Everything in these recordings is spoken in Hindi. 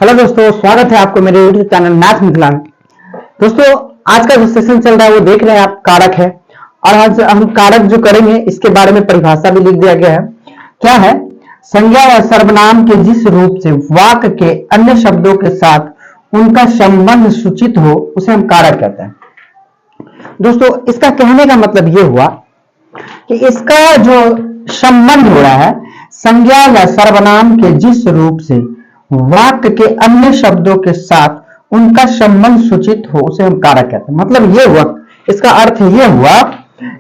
हेलो दोस्तों, स्वागत है आपको मेरे यूट्यूब चैनल मैथ मिथिला में। दोस्तों, आज का जो सेशन चल रहा है वो देख रहे हैं आप, कारक है। और आज हम कारक जो करेंगे इसके बारे में परिभाषा भी लिख दिया गया है। क्या है? संज्ञा या सर्वनाम के जिस रूप से वाक्य के अन्य शब्दों के साथ उनका संबंध सूचित हो उसे हम कारक कहते हैं। दोस्तों, इसका कहने का मतलब ये हुआ कि इसका जो संबंध हो रहा है संज्ञा या सर्वनाम के जिस रूप से वाक्य के अन्य शब्दों के साथ उनका संबंध सूचित हो उसे हम कारक कहते हैं। मतलब ये हुआ, इसका अर्थ ये हुआ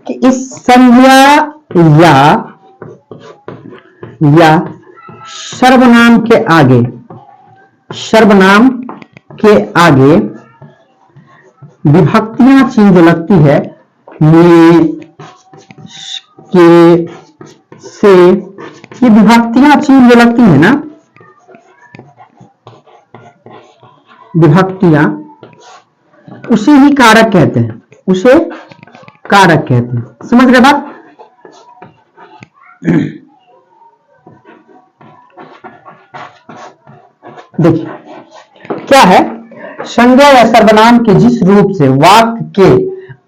कि इस संज्ञा या सर्वनाम के आगे विभक्तियां चीन जो लगती है में के से, ये विभक्तियां चीन जो लगती है ना, विभक्तियां, उसे ही कारक कहते हैं। उसे कारक कहते हैं। समझ रहे बात? देखिए क्या है, संज्ञा या सर्वनाम के जिस रूप से वाक्य के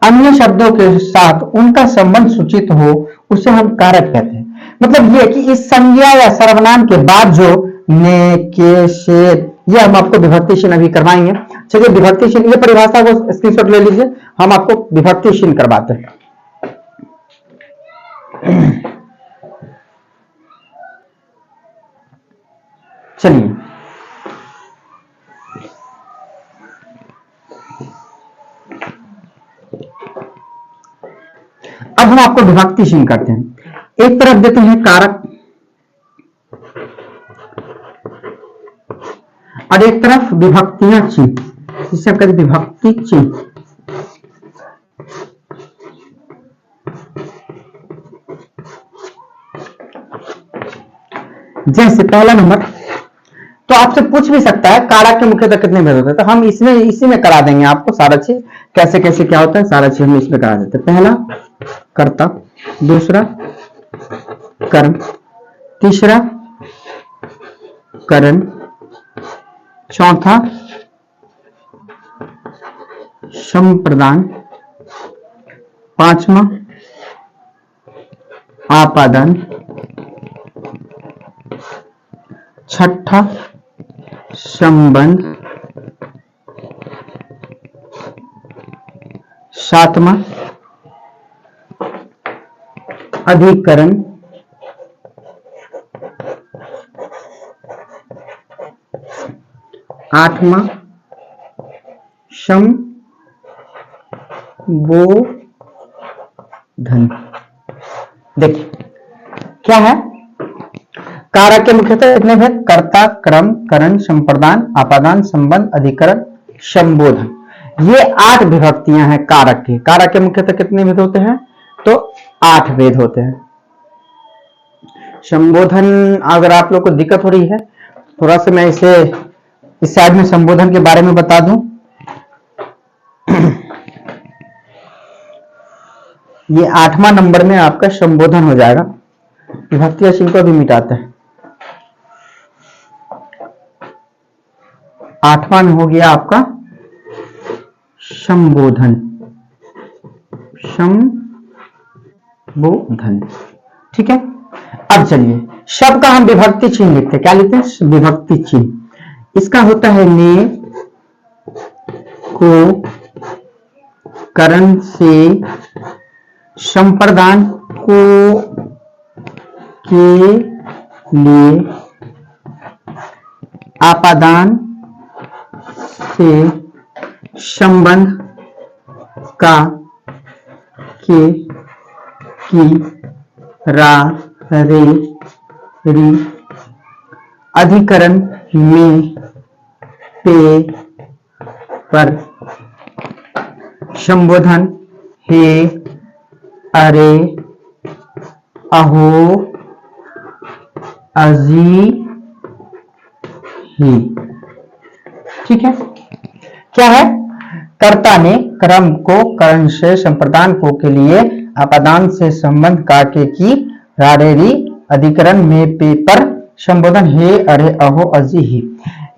अन्य शब्दों के साथ उनका संबंध सूचित हो उसे हम कारक कहते हैं। मतलब ये कि इस संज्ञा या सर्वनाम के बाद जो ने, के, से, ये हम आपको विभक्ति चिन्ह अभी करवाएंगे। चलिए विभक्ति चिन्ह, ये परिभाषा को स्क्रीनशॉट ले लीजिए, हम आपको विभक्ति चिन्ह करवाते हैं। चलिए अब हम आपको विभक्ति चिन्ह करते हैं। एक तरफ देते हैं कारक और एक तरफ विभक्तियां चिन्ह, जिसे हम कहते हैं विभक्ति चिन्ह। जैसे पहला नंबर, तो आपसे पूछ भी सकता है कारक के मुख्यतः कितने भेद होते हैं, तो हम इसमें इसी में करा देंगे आपको सारा चीज, कैसे कैसे क्या होता है सारा चीज हम इसमें करा देते हैं। पहला कर्ता, दूसरा कर्म, तीसरा करण, चौथा संप्रदान, पांचवा आपादन, छठा संबंध, सातवां अधिकरण, आठवां संबोधन। देखिए क्या है, कारक के मुख्यतः कितने भेद? कर्ता, क्रम, करण, संप्रदान, आपादान, संबंध, अधिकरण, संबोधन। ये 8 विभक्तियां हैं कारक की। कारक के मुख्यतः कितने भेद होते हैं? तो 8 भेद होते हैं। संबोधन, अगर आप लोग को दिक्कत हो रही है थोड़ा सा मैं इसे इस साइड में संबोधन के बारे में बता दूं। ये 8वां नंबर में आपका संबोधन हो जाएगा। विभक्ति चिन्ह को भी मिटाते हैं। 8वां में हो गया आपका संबोधन। संबोधन, ठीक है। अब चलिए शब्द का हम विभक्ति चिन्ह लिखते हैं। क्या लिखते हैं? विभक्ति चिन्ह। इसका होता है ने को, करण से, संप्रदान को के लिए, आपादान से, संबंध का के, की, रा, रे, री, अधिकरण में, पे, पर, संबोधन हे, अरे, अहो, अजी, ही। ठीक है। क्या है? कर्ता ने क्रम को, करण से, संप्रदान को के लिए, आपादान से, संबंध का के, की, रारेरी, अधिकरण में, पे, पर, संबोधन हे, अरे, अहो, अजी, ही।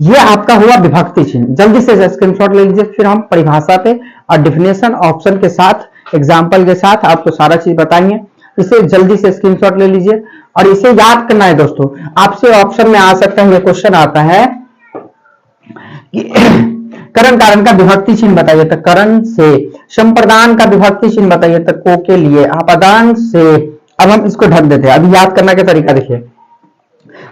ये आपका हुआ विभक्ति चिन्ह। जल्दी से स्क्रीनशॉट ले लीजिए, फिर हम परिभाषा पे और डिफिनेशन ऑप्शन के साथ एग्जाम्पल के साथ आपको सारा चीज बताएंगे। इसे जल्दी से स्क्रीनशॉट ले लीजिए और इसे याद करना है दोस्तों। आपसे ऑप्शन में आ सकता है, ये क्वेश्चन आता है कि करण कारण का विभक्ति चिन्ह बताइए, तो करण से। संप्रदान का विभक्ति चिन्ह बताइए, तो को के लिए। अपदान से। अब हम इसको ढक देते हैं। अभी याद करने का तरीका देखिए,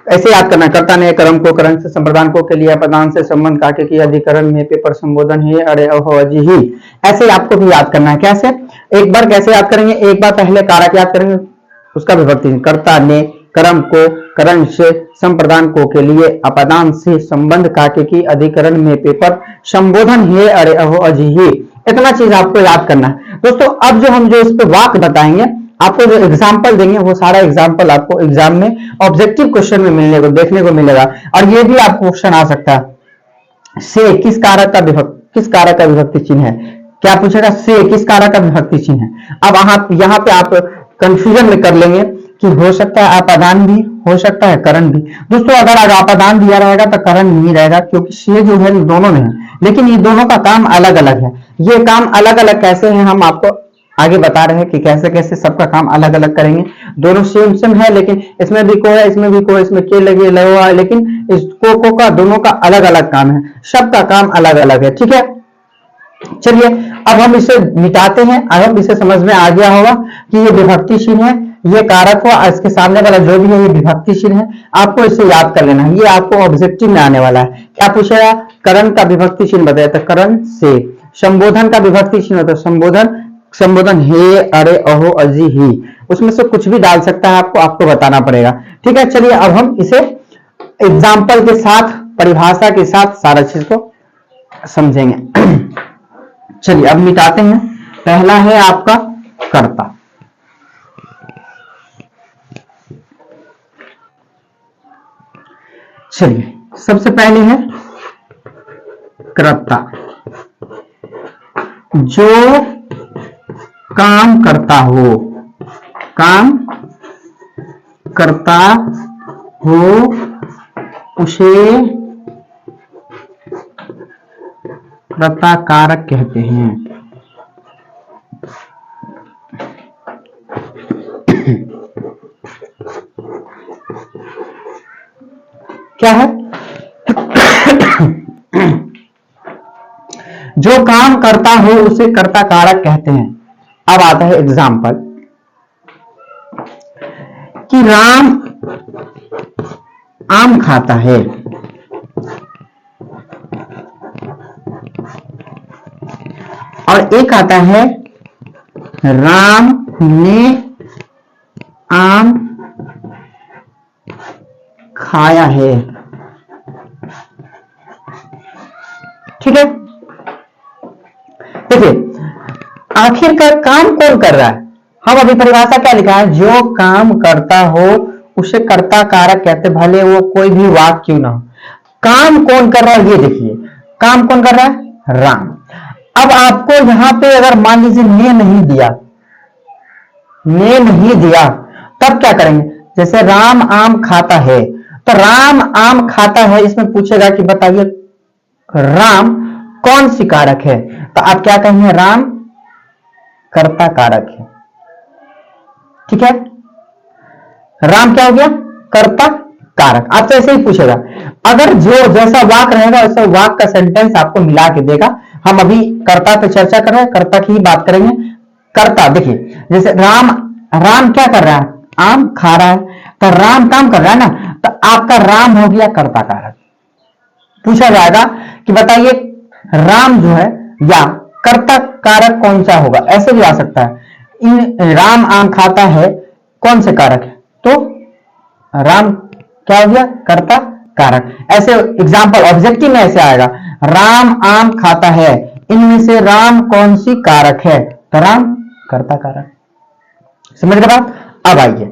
ऐसे याद करना है। कर्ता ने कर्म को, करण से, संप्रदान को के लिए, अपदान से, संबंध काके की, अधिकरण में, पेपर, संबोधन है, अरे अहो अजी ही। ऐसे आपको भी याद करना है। कैसे? एक बार कैसे याद करेंगे, एक बार पहले कारक याद करेंगे, उसका विभक्ति। कर्ता ने कर्म को, करण से, संप्रदान को के लिए, अपदान से, संबंध काके की, अधिकरण में, पेपर, संबोधन है, अरे अहो अजी ही। इतना चीज आपको याद करना है दोस्तों। अब जो हम जो इस पे वाक्य बताएंगे, आपको जो एग्जाम्पल देंगे, वो सारा एग्जाम्पल आपको एग्जाम में ऑब्जेक्टिव क्वेश्चन में मिलने को देखने को मिलेगा। और ये भी आपको क्वेश्चन आ सकता है, से किस कारक का विभक्ति चिन्ह है। क्या पूछेगा? से किस कारक का विभक्ति चिन्ह है। अब यहाँ पे आप कंफ्यूजन में कर लेंगे कि हो सकता है अपादान भी, हो सकता है करण भी। दोस्तों अगर अपादान दिया रहेगा तो करण नहीं रहेगा, क्योंकि से जो है दोनों में है, लेकिन ये दोनों का काम अलग अलग है। ये काम अलग अलग कैसे है, हम आपको आगे बता रहे हैं कि कैसे कैसे सबका काम अलग अलग करेंगे। दोनों सेम सेम है, लेकिन इसमें भी को है, इसमें भी को, इसमें के लगे लगा है, लेकिन इस को का दोनों का अलग अलग काम है, सबका काम अलग अलग है। ठीक है, चलिए अब हम इसे मिटाते हैं। अब इसे समझ में आ गया होगा कि ये विभक्ति चिन्ह है, ये कारक हो, इसके सामने वाला जो भी है ये विभक्ति चिन्ह है। आपको इसे याद कर लेना है, ये आपको ऑब्जेक्टिव में आने वाला है। क्या पूछेगा? करण का विभक्ति चिन्ह बताया, तो करण से। संबोधन का विभक्ति चिन्ह होता है संबोधन, संबोधन हे, अरे अहो अजी ही। उसमें से कुछ भी डाल सकता है, आपको बताना पड़ेगा। ठीक है, चलिए अब हम इसे एग्जाम्पल के साथ, परिभाषा के साथ सारा चीज को समझेंगे। चलिए अब मिटाते हैं। पहला है आपका कर्ता। चलिए सबसे पहले है कर्ता, जो काम करता हो, काम करता हो उसे कर्ता कारक कहते हैं। क्या है? जो काम करता हो उसे कर्ता कारक कहते हैं। अब आता है एग्जाम्पल कि राम आम खाता है, और एक आता है राम ने आम खाया है। ठीक है, देखिए आखिरकार काम कौन कर रहा है। हम अभी परिभाषा क्या लिखा है? जो काम करता हो उसे कर्ता कारक कहते, भले वो कोई भी वाक्य क्यों ना हो। काम कौन कर रहा है ये देखिए, काम कौन कर रहा है? राम। अब आपको यहां पे अगर मान लीजिए ने नहीं दिया, ने नहीं दिया, तब क्या करेंगे? जैसे राम आम खाता है, तो राम आम खाता है, इसमें पूछेगा कि बताइए राम कौन सी कारक है, तो आप क्या कहेंगे? राम कर्ता कारक है। ठीक है, राम क्या हो गया? कर्ता कारक। आपसे ऐसे ही पूछेगा। अगर जो जैसा वाक रहेगा वैसा वाक का सेंटेंस आपको मिला के देगा। हम अभी कर्ता पे चर्चा कर रहे हैं, कर्ता की ही बात करेंगे। कर्ता देखिए, जैसे राम, राम क्या कर रहा है? आम खा रहा है, तो राम काम कर रहा है ना, तो आपका राम हो गया कर्ता कारक। पूछा जाएगा कि बताइए राम जो है या कर्ता कारक कौन सा होगा, ऐसे भी आ सकता है। इन राम आम खाता है, कौन से कारक है? तो राम क्या हो गया? कर्ता कारक। ऐसे एग्जाम्पल ऑब्जेक्टिव में ऐसे आएगा, राम आम खाता है, इनमें से राम कौन सी कारक है? तो राम कर्ता कारक। समझ गए बात? अब आइए,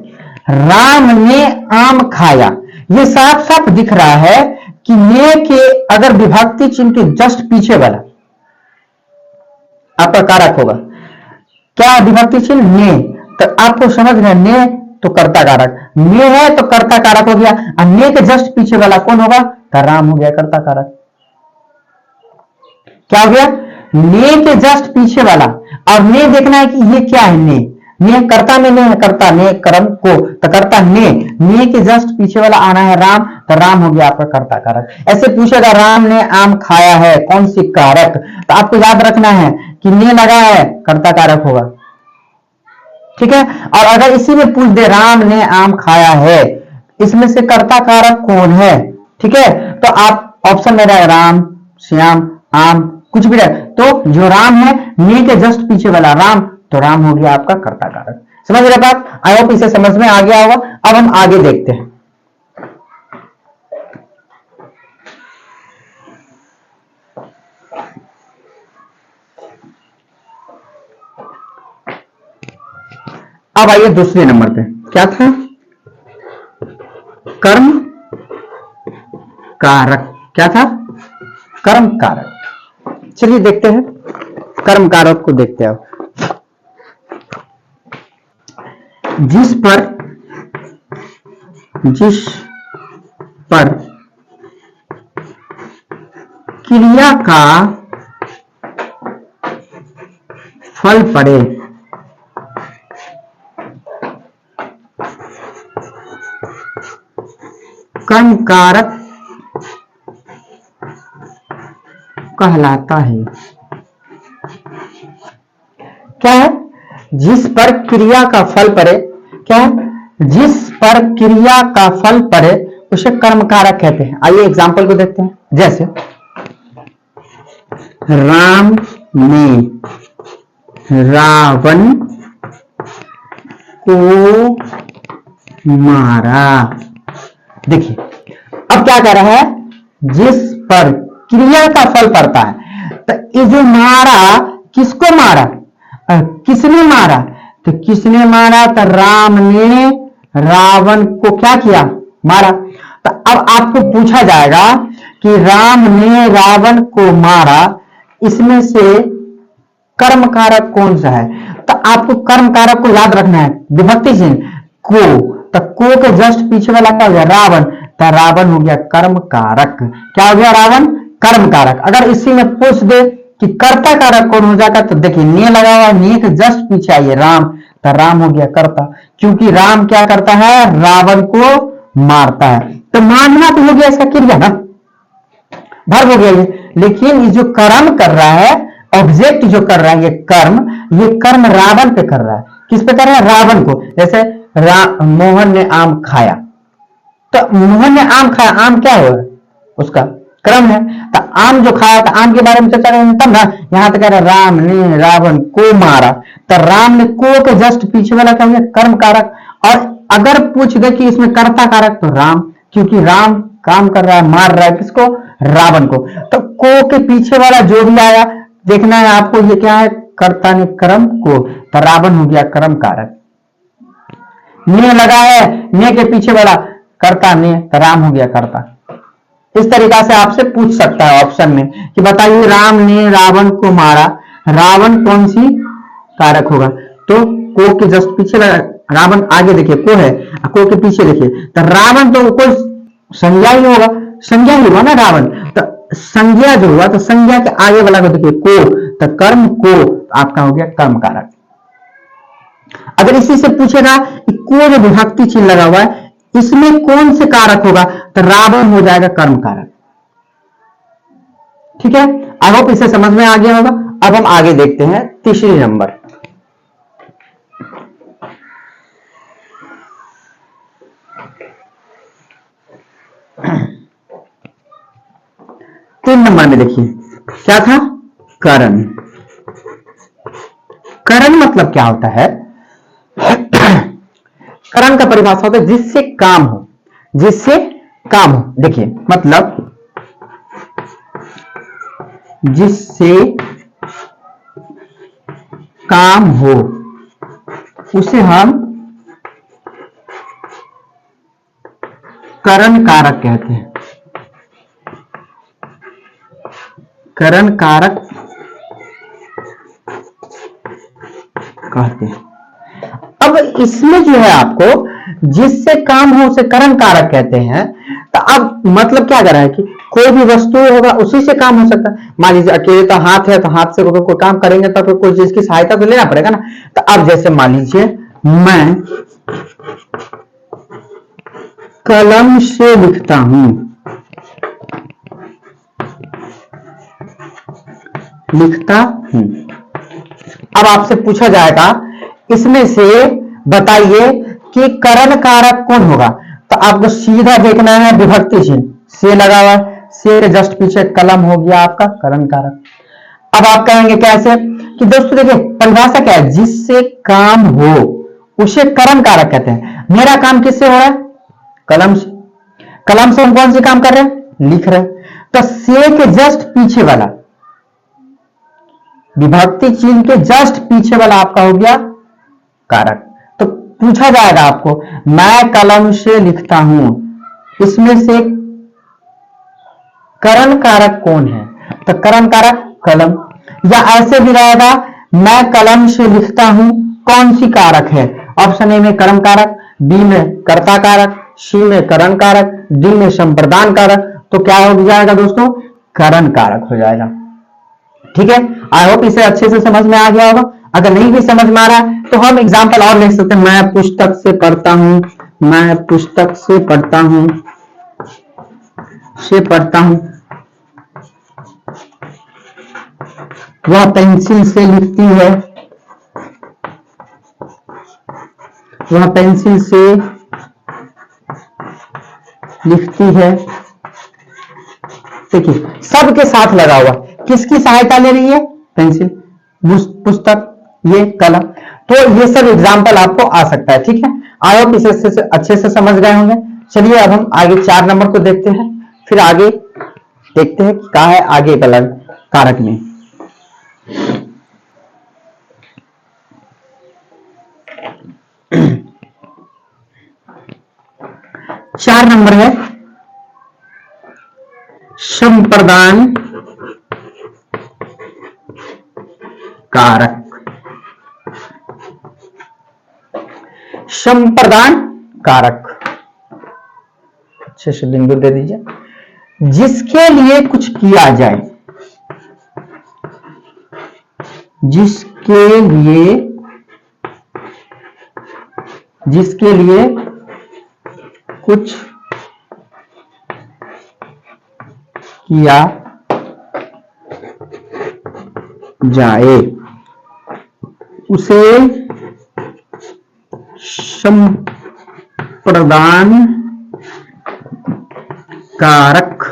राम ने आम खाया, ये साफ साफ दिख रहा है कि ने के अगर विभक्ति चिन्ह के जस्ट पीछे वाला आपका कारक होगा। क्या विभक्ति चिन्ह? ने। तो आपको समझ रहे, ने तो कर्ता कारक, ने है तो कर्ता कारक हो गया। और ने के जस्ट पीछे वाला कौन होगा? तो राम हो गया कर्ता कारक। क्या हो गया? ने के जस्ट पीछे वाला, और ने देखना है कि ये क्या है, ने कर्ता में ने है, कर्ता ने कर्म को, तो कर्ता ने के जस्ट पीछे वाला आना है राम, तो राम हो गया आपका कर्ता कारक। ऐसे पूछेगा राम ने आम खाया है, कौन सी कारक, तो आपको याद रखना है कि ने लगा है कर्ता कारक होगा, ठीक है। और अगर इसी में पूछ दे राम ने आम खाया है, इसमें से कर्ता कारक कौन है, ठीक है, तो आप ऑप्शन में रहे राम, श्याम, आम, कुछ भी रहे, तो जो राम है ने के जस्ट पीछे वाला राम, तो राम हो गया आपका कर्ता कारक। समझ रहे बात? आई होप इसे समझ में आ गया होगा। अब हम आगे देखते हैं। अब आइए दूसरे नंबर पे, क्या था? कर्म कारक। क्या था? कर्म कारक। चलिए देखते हैं, कर्म कारक को देखते हैं। जिस पर क्रिया का फल पड़े, कर्म कारक कहलाता है। क्या है? जिस पर क्रिया का फल पड़े, क्या है? जिस पर क्रिया का फल पड़े उसे कर्म कारक कहते हैं। आइए एग्जाम्पल को देखते हैं। जैसे राम ने रावण को मारा। देखिए अब क्या कह रहा है? जिस पर क्रिया का फल पड़ता है, तो ये जो मारा, किसको मारा, किसने मारा, तो किसने मारा, तो राम ने रावण को क्या किया, मारा। तो अब आपको पूछा जाएगा कि राम ने रावण को मारा, इसमें से कर्म कारक कौन सा है, तो आपको कर्म कारक को याद रखना है, विभक्ति चिन्ह को, तो को के जस्ट पीछे वाला क्या हो गया, रावण, तो रावण हो गया कर्म कारक। क्या हो गया? रावण कर्म कारक। अगर इसी में पूछ दे कि कर्ता कारक कौन हो जाएगा, तो देखिए ने लगा हुआ, ने के जस्ट पीछे आइए राम, तो राम हो गया कर्ता, क्योंकि राम क्या करता है, रावण को मारता है। तो मारना तो हो गया इसका क्रिया ना, वर्ब हो गया ये, लेकिन ये जो कर्म कर रहा है, ऑब्जेक्ट जो कर रहा है, ये कर्म रावण पे कर रहा है। किस पे कर रहा है? रावण को। जैसे मोहन ने आम खाया, तो मोहन ने आम खाया, आम क्या हुआ, उसका क्रम है, तो आम जो खाया था, आम के बारे में चर्चा करेंगे तब ना। यहां तक कह रहा है राम ने रावण को मारा, तो राम ने को के जस्ट पीछे वाला क्या हो गया, कर्म कारक। और अगर पूछ दे कि इसमें कर्ता कारक, तो राम, क्योंकि राम काम कर रहा है, मार रहा है किसको, रावण को। तो को के पीछे वाला जो भी आया देखना है आपको, ये क्या है, कर्ता ने कर्म को, तो रावण हो गया कर्म कारक। ने लगा है, ने के पीछे वाला कर्ता ने, तो राम हो गया कर्ता। इस तरीका से आपसे पूछ सकता है ऑप्शन में कि बताइए राम ने रावण को मारा, रावण कौन सी कारक होगा, तो को के जस्ट पीछे लगा, रावण आगे देखिए को है, को के पीछे देखिए, तो रावण तो कोई संज्ञा ही होगा, संज्ञा ही हुआ ना रावण, तो संज्ञा जो हुआ, तो संज्ञा के आगे वाला को देखिए को, तो कर्म को, आपका हो गया कर्म कारक। अगर इसी से पूछेगा कि को जो विभक्ति चिन्ह लगा हुआ है, इसमें कौन से कारक होगा, तो रावण हो जाएगा कर्म कारक। ठीक है, आई होप इसे समझ में आ गया होगा। अब हम आगे देखते हैं तीसरी नंबर। तीन नंबर में देखिए क्या था, करण। करण मतलब क्या होता है, करण का परिभाषा होता है जिससे काम हो, जिससे काम हो। देखिए मतलब जिससे काम हो उसे हम करण कारक कहते हैं, करण कारक कहते हैं। अब इसमें जो है आपको जिससे काम हो उसे करण कारक कहते हैं। तो अब मतलब क्या कर रहा है कि कोई भी वस्तु होगा उसी से काम हो सकता है। मान लीजिए अकेले तो हाथ है, तो हाथ से कोई काम करेंगे तो कोई चीज की सहायता तो लेना पड़ेगा ना। तो अब जैसे मान लीजिए मैं कलम से लिखता हूं, लिखता हूं। अब आपसे पूछा जाएगा इसमें से बताइए कि करण कारक कौन होगा। तो आपको सीधा देखना है विभक्ति चिन्ह, से लगा हुआ है, से के जस्ट पीछे कलम हो गया आपका करण कारक। अब आप कहेंगे कैसे कि दोस्तों देखिए परिभाषा क्या है, जिससे काम हो उसे करण कारक कहते हैं। मेरा काम किससे हो रहा है? कलम से। कलम से हम कौन से काम कर रहे हैं? लिख रहे हैं। तो से के जस्ट पीछे वाला, विभक्ति चिन्ह के जस्ट पीछे वाला आपका हो गया कारक। तो पूछा जाएगा आपको मैं कलम से लिखता हूं, इसमें से करण कारक कौन है? तो करण कारक कलम। या ऐसे भी रहेगा मैं कलम से लिखता हूं, कौन सी कारक है? ऑप्शन ए में कर्म कारक, बी में कर्ता कारक, सी में करण कारक, डी में संप्रदान कारक। तो क्या हो जाएगा दोस्तों? करण कारक हो जाएगा। ठीक है, आई होप इसे अच्छे से समझ में आ गया होगा। अगर नहीं भी समझ में आ रहा है तो हम एग्जाम्पल और लिख सकते हैं। मैं पुस्तक से पढ़ता हूं, मैं पुस्तक से पढ़ता हूं, से पढ़ता हूं। वह पेंसिल से लिखती है, वह पेंसिल से लिखती है। देखिए सबके साथ लगा हुआ, किसकी सहायता ले रही है? पेंसिल, पुस्तक, ये कलम। तो ये सब एग्जाम्पल आपको आ सकता है। ठीक है, आई होप इसे अच्छे से समझ गए होंगे। चलिए अब हम आगे 4 नंबर को देखते हैं, फिर आगे देखते हैं क्या है आगे कलम कारक में। चार नंबर है संप्रदान कारक। संप्रदान कारक अच्छे से बिंदु दे दीजिए। जिसके लिए कुछ किया जाए, जिसके लिए कुछ किया जाए उसे संप्रदान कारक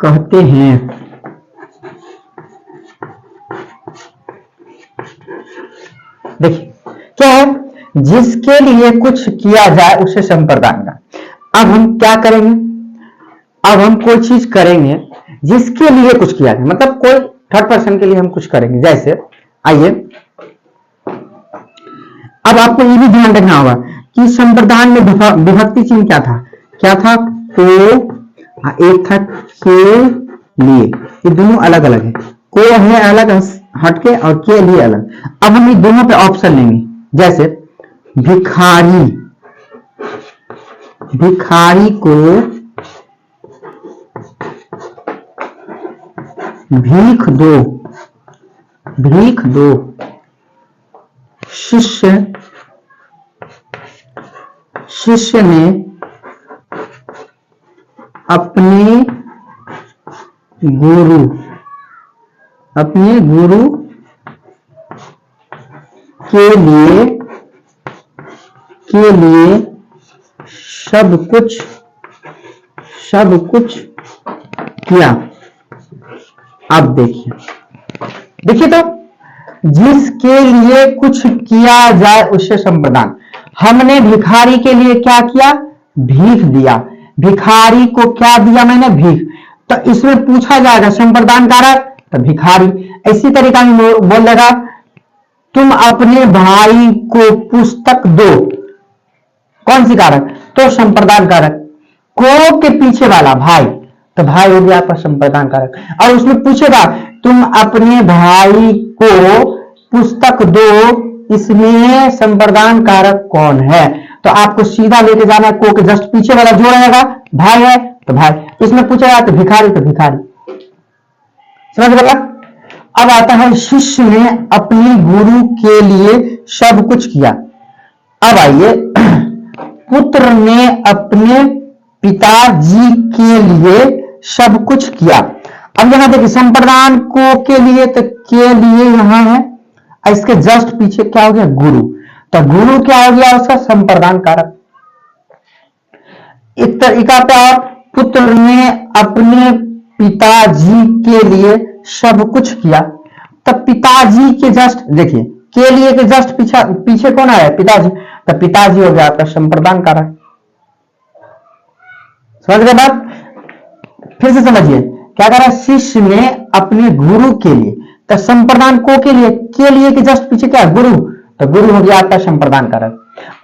कहते हैं। देखिए क्या है, जिसके लिए कुछ किया जाए उसे संप्रदान का। अब हम क्या करेंगे? अब हम कोई चीज करेंगे जिसके लिए कुछ किया जाए, मतलब कोई थर्ड पर्सन के लिए हम कुछ करेंगे। जैसे आइए अब आपको ये भी ध्यान रखना होगा कि संप्रदान में विभक्ति चिन्ह क्या था? क्या था? को, एक था के लिए, ये दोनों अलग अलग है। को है अलग हटके और के लिए अलग। अब हम ये दोनों पे ऑप्शन लेंगे। जैसे भिखारी, भिखारी को भीख दो, भीख दो। शिष्य, शिष्य ने अपने गुरु, अपने गुरु के लिए सब कुछ किया। अब देखिए तो जिसके लिए कुछ किया जाए उसे संप्रदान। हमने भिखारी के लिए क्या किया? भीख दिया। भिखारी को क्या दिया मैंने? भीख। तो इसमें पूछा जाएगा संप्रदान कारक, तो भिखारी। इसी तरीका में बोल लगा तुम अपने भाई को पुस्तक दो, कौन सी कारक? तो संप्रदान कारक। को के पीछे वाला भाई, तो भाई हो गया आपका संप्रदान कारक। और उसमें पूछेगा तुम अपने भाई को पुस्तक दो, इसमें संप्रदान कारक कौन है? तो आपको सीधा लेके जाना है, को के जस्ट पीछे वाला जो रहेगा भाई है तो भाई, इसमें पूछा जाए तो भिखारी तो भिखारी। समझ गया? अब आता है शिष्य ने अपने गुरु के लिए सब कुछ किया। अब आइए, पुत्र ने अपने पिताजी के लिए सब कुछ किया। अब यहां देखिए संप्रदान को के लिए, तो के लिए यहां है, इसके जस्ट पीछे क्या हो गया गुरु, तो गुरु क्या हो गया उसका संप्रदान कारक। एक तरीका पे आप, पुत्र ने अपने पिताजी के लिए सब कुछ किया, तब पिताजी के जस्ट देखिए, के लिए के जस्ट पीछे कौन आया पिताजी, तो पिताजी हो गया आपका संप्रदान कारक। समझ गए बात? फिर से समझिए क्या कह रहा है, शिष्य ने अपने गुरु के लिए, तो संप्रदान को के लिए के जस्ट पीछे क्या गुरु, तो गुरु हो गया आपका संप्रदान कारक।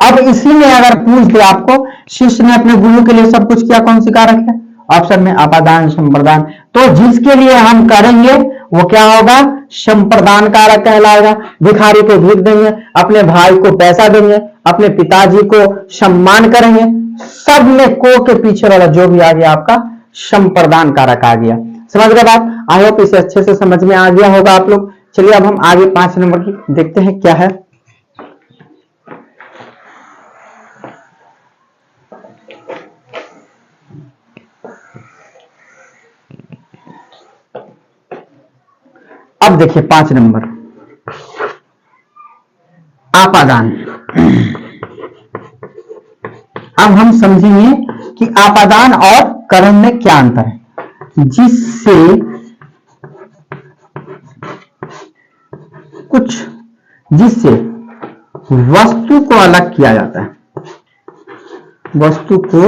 अब इसी में अगर पूछ दे आपको शिष्य ने अपने गुरु के लिए सब कुछ किया, कौन सी कारक है, ऑप्शन में अपादान संप्रदान, तो जिसके लिए हम करेंगे वो क्या होगा, संप्रदान कारक कहलाएगा। भिखारी को भीख देंगे, अपने भाई को पैसा देंगे, अपने पिताजी को सम्मान करेंगे, सब में को के पीछे वाला जो भी आ गया आपका संप्रदान कारक आ गया। समझ गए बात? आई होप इसे अच्छे से समझ में आ गया होगा आप लोग। चलिए अब हम आगे 5 नंबर की देखते हैं क्या है। अब देखिए 5 नंबर, आपादान। अब हम समझेंगे कि आपादान और करण में क्या अंतर है। जिससे वस्तु को अलग किया जाता है, वस्तु को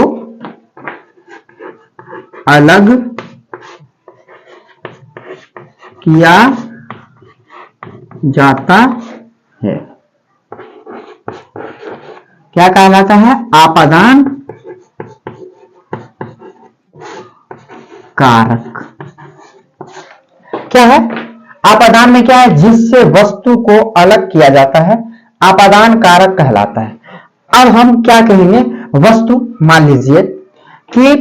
अलग किया जाता है, क्या कहलाता है, आपादान कारक। क्या है आपादान में, क्या है, जिससे वस्तु को अलग किया जाता है, आपादान कारक कहलाता है। अब हम क्या कहेंगे, वस्तु मान लीजिए कि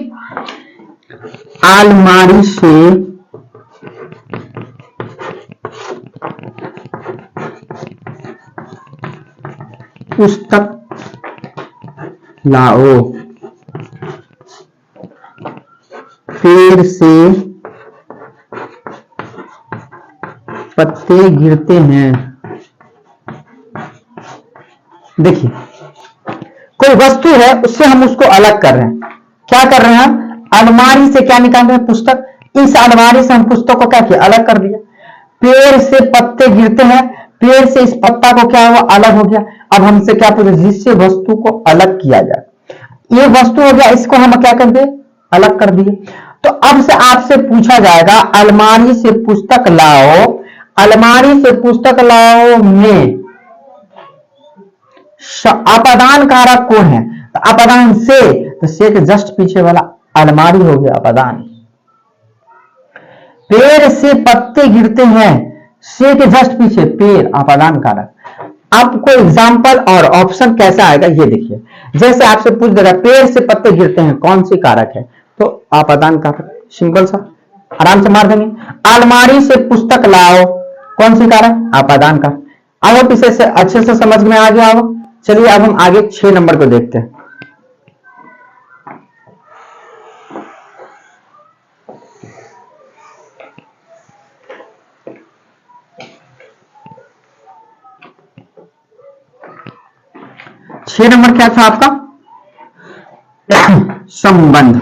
अलमारी से पुस्तक लाओ, पेड़ से पत्ते गिरते हैं। देखिए कोई वस्तु है, उससे हम उसको अलग कर रहे हैं, क्या कर रहे हैं हम, अलमारी से क्या निकाल रहे हैं, पुस्तक, इस अलमारी से हम पुस्तक को क्या किया, अलग कर दिया। पेड़ से पत्ते गिरते हैं, पेड़ से इस पत्ता को क्या हुआ, अलग हो गया। अब हमसे क्या पूछे, जिससे वस्तु को अलग किया जाए, ये वस्तु हो गया, इसको हम क्या कर दे, अलग कर दिए। तो अब से आपसे पूछा जाएगा अलमारी से पुस्तक लाओ, अलमारी से पुस्तक लाओ में आपादान कारक कौन है, तो आपादान से, तो से के जस्ट पीछे वाला अलमारी हो गया आपादान। पेड़ से पत्ते गिरते हैं, से के जस्ट पीछे पेड़, आपादान कारक। आपको एग्जाम्पल और ऑप्शन कैसा आएगा ये देखिए, जैसे आपसे पूछ देगा पेड़ से पत्ते गिरते हैं कौन सी कारक है, तो आपादान कारक, सिंपल सा, आराम से मार देंगे। अलमारी से पुस्तक लाओ कौन सी कारक, आपादान कारक। अब आप इसे अच्छे से समझ में आ गया होगा। चलिए अब हम आगे 6 नंबर को देखते हैं। छह नंबर क्या था आपका, संबंध।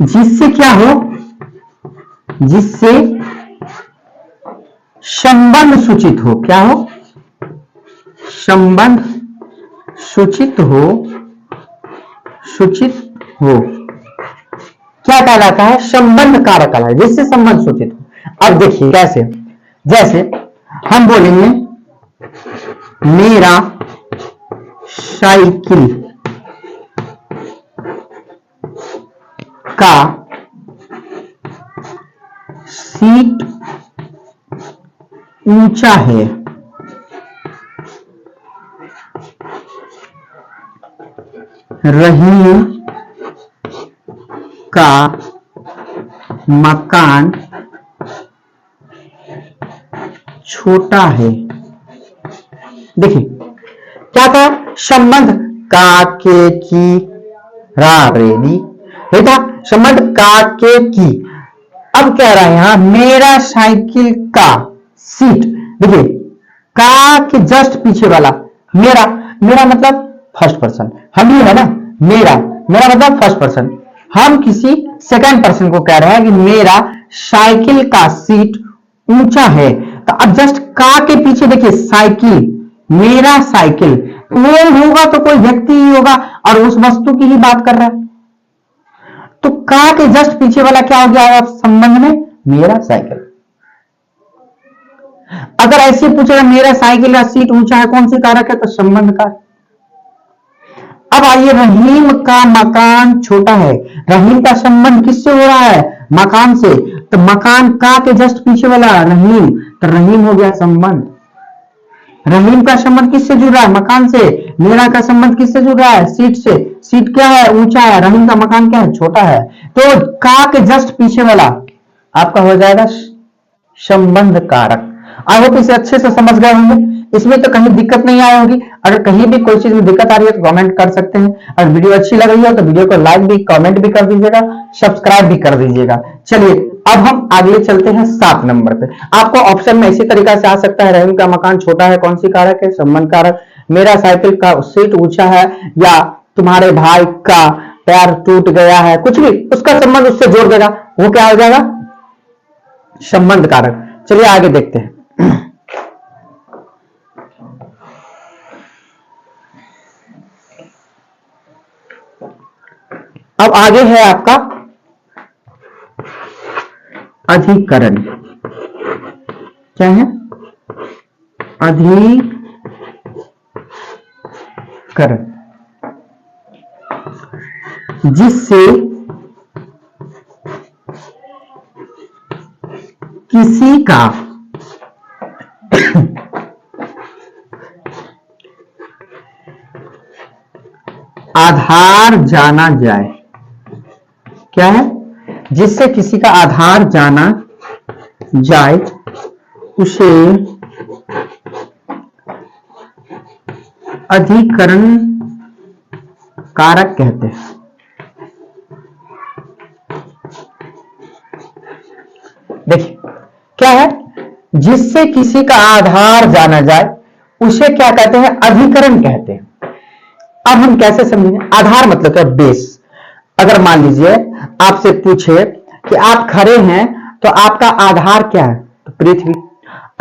जिससे क्या हो, जिससे संबंध सूचित हो, क्या हो, संबंध सूचित हो, क्या कहलाता है, संबंध कारक कहलाता है, जिससे संबंध सूचित हो। अब देखिए कैसे, जैसे हम बोलेंगे मेरा साइकिल का सीट ऊंचा है। रहीम का मकान छोटा है। देखिए क्या था, संबंध का के की रेडी, ये था संबंध का के की। अब कह रहा है यहां मेरा साइकिल का सीट। देखिए का के जस्ट पीछे वाला मेरा, मेरा मतलब फर्स्ट पर्सन, हम ही है ना, मेरा, मेरा मतलब फर्स्ट पर्सन। हम किसी सेकंड पर्सन को कह रहे हैं कि मेरा साइकिल का सीट ऊंचा है। तो अब जस्ट का के पीछे देखिए साइकिल, मेरा साइकिल, वो होगा तो कोई व्यक्ति ही होगा और उस वस्तु की ही बात कर रहा है। तो का के जस्ट पीछे वाला क्या हो गया आप संबंध में, मेरा साइकिल। अगर ऐसे पूछेगा मेरा साइकिल का सीट ऊंचा है, कौन सी कारक है, तो संबंध का। अब आइए रहीम का मकान छोटा है। रहीम का संबंध किससे हो रहा है, मकान से। तो मकान का के जस्ट पीछे वाला रहीम, तो रहीम हो गया संबंध। रहीम का संबंध किससे जुड़ रहा है, मकान से। मेरा का संबंध किससे जुड़ रहा है, सीट से। सीट क्या है, ऊंचा है। रहीम का मकान क्या है, छोटा है। तो का के जस्ट पीछे वाला आपका हो जाएगा संबंध कारक। आई होप इसे अच्छे से समझ गए होंगे, इसमें तो कहीं दिक्कत नहीं आई होगी। अगर कहीं भी कोई चीज में दिक्कत आ रही है तो कमेंट कर सकते हैं। अगर वीडियो अच्छी लग रही है तो वीडियो को लाइक भी, कमेंट भी कर दीजिएगा, सब्सक्राइब भी कर दीजिएगा। चलिए अब हम आगे चलते हैं 7 नंबर पे। आपको ऑप्शन में इसी तरीका से आ सकता है, रहीम का मकान छोटा है, कौन सी कारक है, संबंध कारक। मेरा साइकिल का सीट ऊंचा है, या तुम्हारे भाई का पैर टूट गया है, कुछ भी उसका संबंध उससे जोड़ देगा, वो क्या हो जाएगा, संबंध कारक। चलिए आगे देखते हैं। अब आगे है आपका अधिकरण। क्या है, अधिकरण, जिससे किसी का आधार जाना जाए। क्या है, जिससे किसी का आधार जाना जाए उसे अधिकरण कारक कहते हैं। देखिए क्या है, जिससे किसी का आधार जाना जाए उसे क्या कहते हैं, अधिकरण कहते हैं। अब हम कैसे समझेंगे, आधार मतलब क्या, बेस। अगर मान लीजिए आपसे पूछे कि आप खड़े हैं तो आपका आधार क्या है, तो पृथ्वी।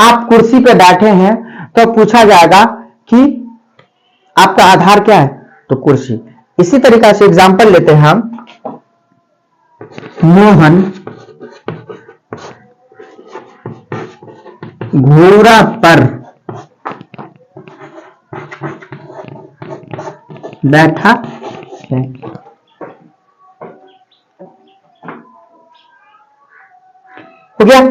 आप कुर्सी पे बैठे हैं तो पूछा जाएगा कि आपका आधार क्या है, तो कुर्सी। इसी तरीका से एग्जांपल लेते हैं हम, मोहन घोड़ा पर बैठा है। हो गया,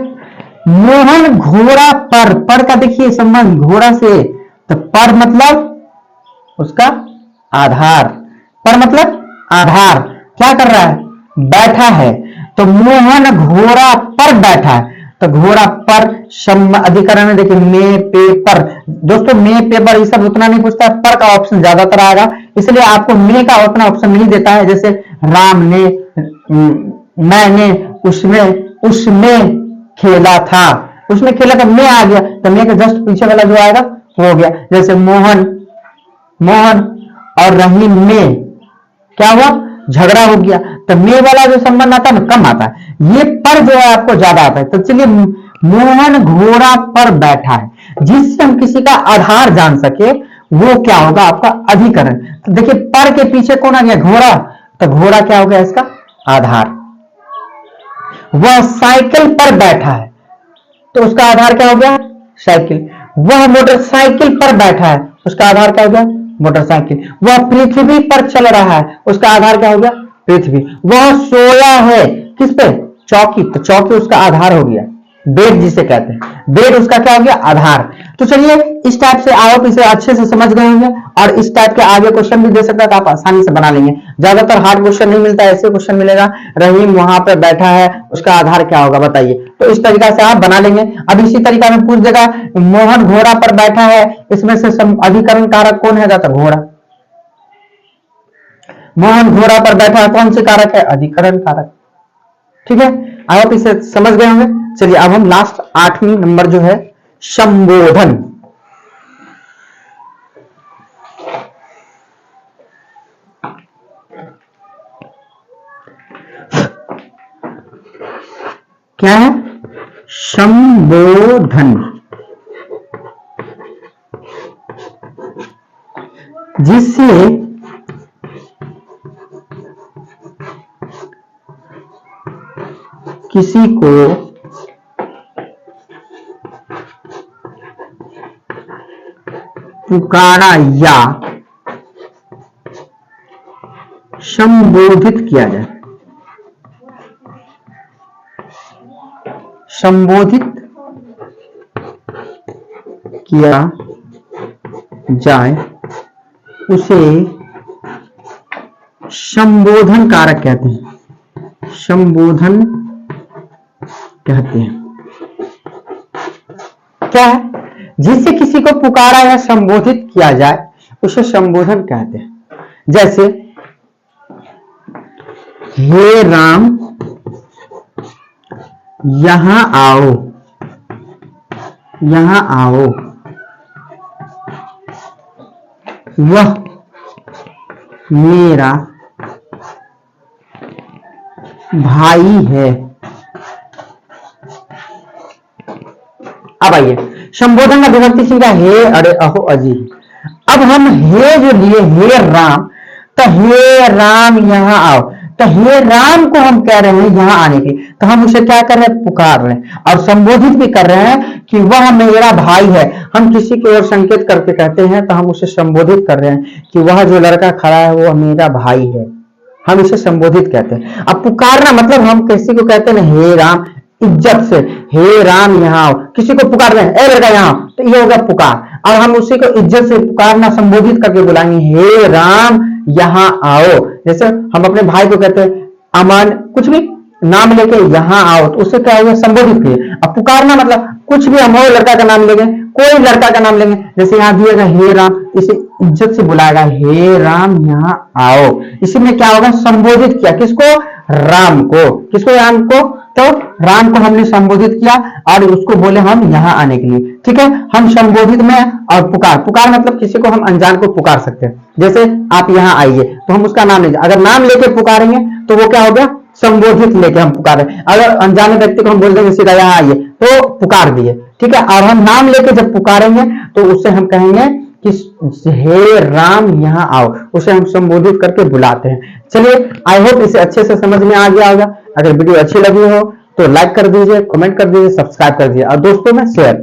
मोहन घोड़ा पर का देखिए संबंध घोड़ा से, तो पर मतलब उसका आधार, पर मतलब आधार, क्या कर रहा है, बैठा है। तो मोहन घोड़ा पर बैठा है, तो घोड़ा पर अधिकरण है। देखिए मे पे पर, दोस्तों मे पे पर ये सब उतना नहीं पूछता है, पर का ऑप्शन ज्यादातर आएगा, इसलिए आपको मे का उतना ऑप्शन नहीं देता है। जैसे राम ने, मैंने, उसमें खेला था, उसमें खेला था, मैं आ गया, तो मैं के जस्ट पीछे वाला जो आएगा वो हो गया। जैसे मोहन और रहीम में क्या हुआ, झगड़ा हो गया, तो मे वाला जो संबंध आता है ना कम आता है, ये पर जो है आपको ज्यादा आता है। तो चलिए मोहन घोड़ा पर बैठा है, जिससे हम किसी का आधार जान सके वो क्या होगा, आपका अधिकरण। तो देखिए पर के पीछे कौन आ गया, घोड़ा, तो घोड़ा क्या हो गया, इसका आधार। वह साइकिल पर बैठा है, तो उसका आधार क्या हो गया, साइकिल। वह मोटरसाइकिल पर बैठा है, उसका आधार क्या हो गया, मोटरसाइकिल। वह पृथ्वी पर चल रहा है, उसका आधार क्या हो गया, पृथ्वी। वह सोया है किस पे, चौकी, तो चौकी उसका आधार हो गया। बेट जिसे कहते हैं, बेट उसका क्या हो गया, आधार। तो चलिए इस टाइप से आप इसे अच्छे से समझ गए होंगे, और इस टाइप के आगे क्वेश्चन भी दे सकता है तो आप आसानी से बना लेंगे। ज्यादातर हार्ड क्वेश्चन नहीं मिलता है, ऐसे क्वेश्चन मिलेगा, रहीम वहां पर बैठा है, उसका आधार क्या होगा बताइए। तो इस तरीका से आप बना लेंगे। अब इसी तरीका में पूछ देगा मोहन घोड़ा पर बैठा है, इसमें से अधिकरण कारक कौन है, जाता घोड़ा। मोहन घोड़ा पर बैठा है, कौन से कारक है, अधिकरण कारक। ठीक है, आप इसे समझ गए होंगे। चलिए अब हम लास्ट 8वीं नंबर जो है संबोधन। क्या है, संबोधन, जिससे किसी को पुकारा या संबोधित किया जाए, संबोधित किया जाए उसे संबोधन कारक कहते हैं, संबोधन कहते हैं। क्या है, जिससे किसी को पुकारा या संबोधित किया जाए उसे संबोधन कहते हैं। जैसे हे राम यहां आओ, यहां आओ, वह मेरा भाई है। अब आइए, संबोधन का विभक्ति चिन्ह हे, अरे, अहो, अजी। अब हम हे जो लिए, हे राम, तो हे राम यहां आओ, तो हे राम को हम कह रहे हैं यहां आने की, तो हम उसे क्या कर रहे हैं, पुकार रहे हैं, और संबोधित भी कर रहे हैं कि वह मेरा भाई है। हम किसी की ओर संकेत करके कहते हैं तो हम उसे संबोधित कर रहे हैं कि वह जो लड़का खड़ा है वो मेरा भाई है, हम इसे संबोधित कहते हैं। अब पुकारना मतलब हम किसी को कहते हैं हे राम, इज्जत से, हे राम यहाँ आओ, किसी को पुकार रहे हैं, ए लड़का यहाँ, तो ये होगा पुकार, और हम उसी को इज्जत से पुकारना, संबोधित करके बुलाएंगे, हे राम यहाँ आओ। जैसे हम अपने भाई को कहते हैं अमन, कुछ भी नाम लेके यहाँ आओ, तो उससे क्या होगा, संबोधित किए। अब पुकारना मतलब कुछ भी हम लड़का का नाम लेंगे, कोई लड़का का नाम लेंगे, जैसे यहाँ दिएगा हे राम, इसे इज्जत से बुलाएगा, हे राम यहाँ आओ। इसी में क्या होगा, संबोधित किया, किसको, राम को, किसको, राम को। तो राम को हमने संबोधित किया और उसको बोले हम यहाँ आने के लिए। ठीक है, हम संबोधित में, और पुकार, पुकार मतलब किसी को हम अनजान को पुकार सकते हैं, जैसे आप यहाँ आइए तो हम उसका नाम लेंगे, अगर नाम लेके पुकारेंगे तो वो क्या हो गया, संबोधित लेके हम पुकारे। अगर अनजाने व्यक्ति को हम बोल देंगे सीधा यहाँ आइए तो पुकार दिए। ठीक है, और हम नाम लेके जब पुकारेंगे तो उससे हम कहेंगे कि हे राम यहाँ आओ, उसे हम संबोधित करके बुलाते हैं। चलिए, आई होप इसे अच्छे से समझ में आ गया होगा। अगर वीडियो अच्छी लगी हो तो लाइक कर दीजिए, कमेंट कर दीजिए, सब्सक्राइब कर दीजिए, और दोस्तों में शेयर।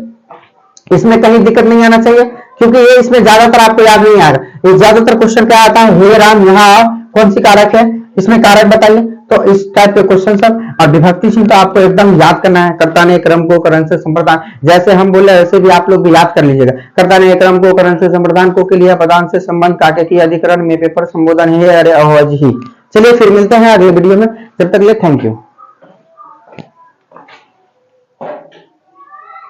इसमें कहीं दिक्कत नहीं आना चाहिए, क्योंकि ये इसमें ज्यादातर आपको याद नहीं आएगा। ये ज्यादातर क्वेश्चन क्या आता है, हे राम यहाँ आओ, कौन सी कारक है, इसमें कारक बताइए। तो इस टाइप के क्वेश्चन सब, और विभक्ति चिन्ह तो आपको एकदम याद करना है, कर्ता ने क्रम को, करण से संप्रदान, जैसे हम बोले वैसे भी आप लोग भी याद कर लीजिएगा। कर्ता ने क्रम को, करण से संप्रदान को, के लिए पदान से संबंध, काटे की अधिकरण में पेपर संबोधन है, अरे अहो अजी। चलिए फिर मिलते हैं अगले वीडियो में, जब तक के लिए थैंक यू।